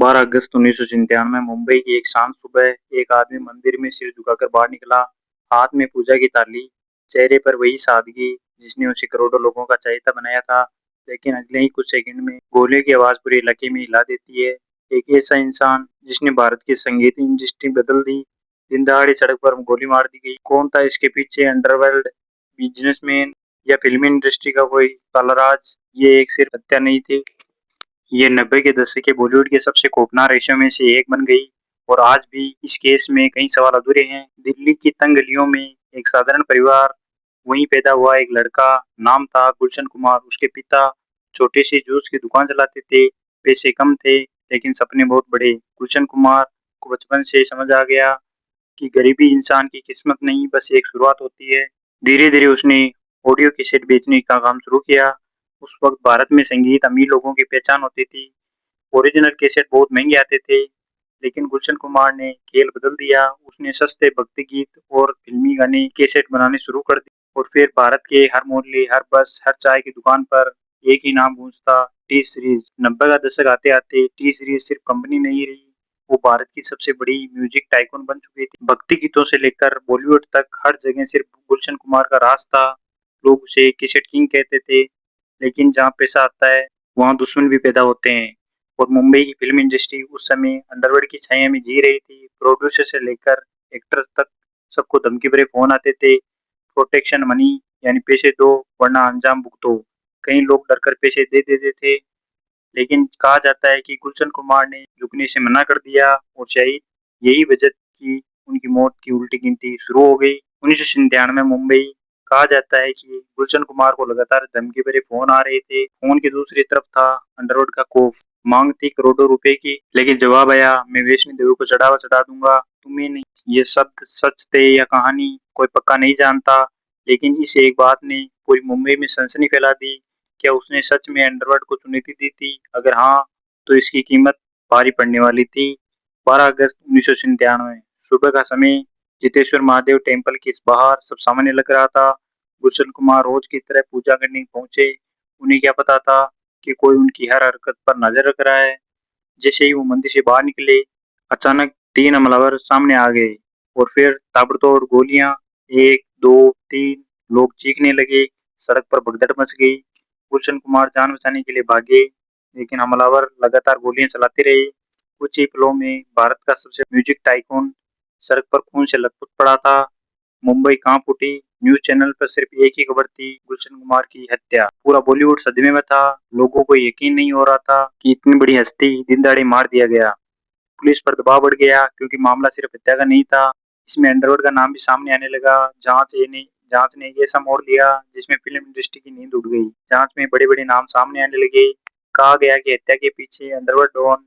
12 अगस्त 1997 मुंबई की एक शांत सुबह एक आदमी मंदिर में सिर झुकाकर बाहर निकला। हाथ में पूजा की थाली, चेहरे पर वही सादगी जिसने उसे करोड़ों लोगों का चहेता बनाया था। लेकिन अगले ही कुछ सेकंड में गोले की आवाज पूरे इलाके में हिला देती है। एक ऐसा इंसान जिसने भारत की संगीत इंडस्ट्री बदल दी। दिन दहाड़े सड़क पर गोली मार दी गई। कौन था इसके पीछे? अंडरवर्ल्ड, बिजनेसमैन या फिल्म इंडस्ट्री का कोई कालाराज? ये एक सिर्फ हत्या नहीं थी, ये 90 के दशक के बॉलीवुड के सबसे खौफनाक रेशों में से एक बन गई। और आज भी इस केस में कई सवाल अधूरे हैं। दिल्ली की तंग गलियों में एक साधारण परिवार, वहीं पैदा हुआ एक लड़का, नाम था गुलशन कुमार। उसके पिता छोटी सी जूस की दुकान चलाते थे। पैसे कम थे लेकिन सपने बहुत बड़े। गुलशन कुमार को बचपन से समझ आ गया कि गरीबी इंसान की किस्मत नहीं, बस एक शुरुआत होती है। धीरे धीरे उसने ऑडियो कैसेट बेचने का काम शुरू किया। उस वक्त भारत में संगीत अमीर लोगों की पहचान होती थी। ओरिजिनल कैसेट बहुत महंगे आते थे। लेकिन गुलशन कुमार ने खेल बदल दिया। उसने सस्ते भक्ति गीत और फिल्मी गाने कैसेट बनाने शुरू कर दिए। और फिर भारत के हर मोहल्ले, हर बस, हर चाय की दुकान पर एक ही नाम गूंजता, टी सीरीज। 90 का दशक आते आते टी सीरीज सिर्फ कंपनी नहीं रही, वो भारत की सबसे बड़ी म्यूजिक टाइकून बन चुकी थी। भक्ति गीतों से लेकर बॉलीवुड तक हर जगह सिर्फ गुलशन कुमार का राज था। लोग उसे कैसेट किंग कहते थे। लेकिन जहाँ पैसा आता है वहाँ दुश्मन भी पैदा होते हैं। और मुंबई की फिल्म इंडस्ट्री उस समय अंडरवर्ल्ड की छाया में जी रही थी। प्रोड्यूसर से लेकर एक्टर्स तक सबको धमकी भरे फोन आते थे, प्रोटेक्शन मनी, यानी पैसे दो वरना अंजाम भुगतो। कई लोग डरकर पैसे दे देते थे। लेकिन कहा जाता है कि गुलशन कुमार ने झुकने से मना कर दिया और शायद यही वजह की उनकी मौत की उल्टी गिनती शुरू हो गई। 1997 मुंबई। कहा जाता है कि गुलशन कुमार को लगातार धमकी भरे फोन आ रहे थे। फोन की दूसरी तरफ था अंडरवर्ल्ड का खौफ। मांग थी करोड़ों रुपए की, लेकिन जवाब आया, मैं वैष्णो देवी को चढ़ावा चढ़ा दूंगा, तुम्हें नहीं। ये शब्द सच थे या कहानी, कोई पक्का नहीं जानता। लेकिन इस एक बात ने पूरी मुंबई में सनसनी फैला दी। क्या उसने सच में अंडरवर्ल्ड को चुनौती दी थी? अगर हाँ, तो इसकी कीमत भारी पड़ने वाली थी। 12 अगस्त 1997 सुबह का समय, जितेश्वर महादेव टेम्पल के बाहर सब सामान्य लग रहा था। गुलशन कुमार रोज की तरह पूजा करने पहुंचे। उन्हें क्या पता था कि कोई उनकी हर हरकत पर नजर रख रहा है। जैसे ही वो मंदिर से बाहर निकले, अचानक 3 हमलावर सामने आ गए। और फिर ताबड़तोड़ गोलियां, एक दो तीन। लोग चीखने लगे, सड़क पर भगदड़ मच गई। गुलशन कुमार जान बचाने के लिए भागे, लेकिन हमलावर लगातार गोलियां चलाते रहे। कुछ ही पलों में भारत का सबसे म्यूजिक टाइकून सड़क पर खून से लथपथ पड़ा था। मुंबई कांप उठी। न्यूज चैनल पर सिर्फ एक ही खबर थी, गुलशन कुमार की हत्या। पूरा बॉलीवुड सदमे में था। लोगों को यकीन नहीं हो रहा था कि इतनी बड़ी हस्ती दिन दहाड़े मार दिया गया। पुलिस पर दबाव बढ़ गया क्योंकि मामला सिर्फ हत्या का नहीं था, इसमें अंडरवर्ल्ड का नाम भी सामने आने लगा। जांच ने एक ऐसा मोड़ लिया जिसमें फिल्म इंडस्ट्री की नींद उड़ गई। जांच में बड़े बड़े नाम सामने आने लगे। कहा गया कि हत्या के पीछे अंडरवर्ल्ड डॉन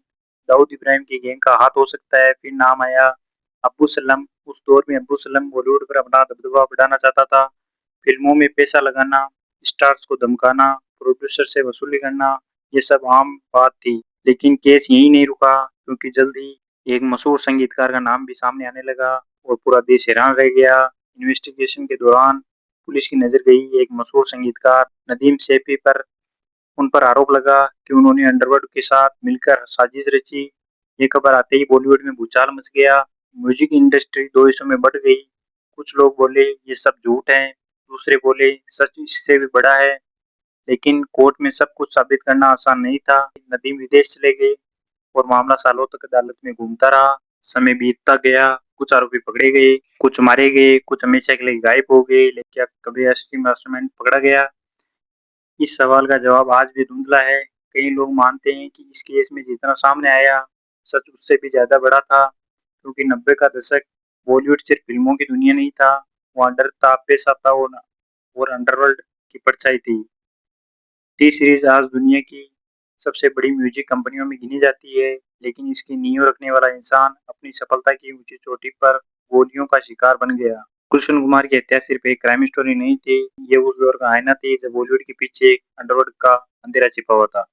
दाऊद इब्राहिम की गैंग का हाथ हो सकता है। फिर नाम आया अब्बू सलम। उस दौर में अब्बू सलम बॉलीवुड पर अपना दबदबा बढ़ाना चाहता था। फिल्मों में पैसा लगाना, स्टार्स को धमकाना, प्रोड्यूसर से वसूली करना, ये सब आम बात थी। लेकिन केस यहीं नहीं रुका, क्योंकि जल्द ही एक मशहूर संगीतकार का नाम भी सामने आने लगा और पूरा देश हैरान रह गया। इन्वेस्टिगेशन के दौरान पुलिस की नजर गई एक मशहूर संगीतकार नदीम सैफी पर। उन पर आरोप लगा कि उन्होंने अंडरवर्ल्ड के साथ मिलकर साजिश रची। ये खबर आते ही बॉलीवुड में भूचाल मच गया। म्यूजिक इंडस्ट्री दो हिस्सों में बढ़ गई। कुछ लोग बोले ये सब झूठ है, दूसरे बोले सच इससे भी बड़ा है। लेकिन कोर्ट में सब कुछ साबित करना आसान नहीं था। नदीम विदेश चले गए और मामला सालों तक अदालत में घूमता रहा। समय बीतता गया, कुछ आरोपी पकड़े गए, कुछ मारे गए, कुछ हमेशा के लिए गायब हो गए। लेकिन क्या कभी असली मास्टरमाइंड पकड़ा गया? इस सवाल का जवाब आज भी धुंधला है। कई लोग मानते हैं कि इस केस में जितना सामने आया, सच उससे भी ज्यादा बड़ा था। क्योंकि 90 का दशक बॉलीवुड सिर्फ फिल्मों की दुनिया नहीं था, वहाँ डर था, पैसा था और अंडरवर्ल्ड की परछाई थी। टी सीरीज आज दुनिया की सबसे बड़ी म्यूजिक कंपनियों में गिनी जाती है। लेकिन इसकी नींव रखने वाला इंसान अपनी सफलता की ऊंची चोटी पर गोलियों का शिकार बन गया। गुलशन कुमार की हत्या सिर्फ एक क्राइम स्टोरी नहीं थी, ये उस दौर का आईना थी जब बॉलीवुड के पीछे एक अंडरवर्ल्ड का अंधेरा छिपा हुआ था।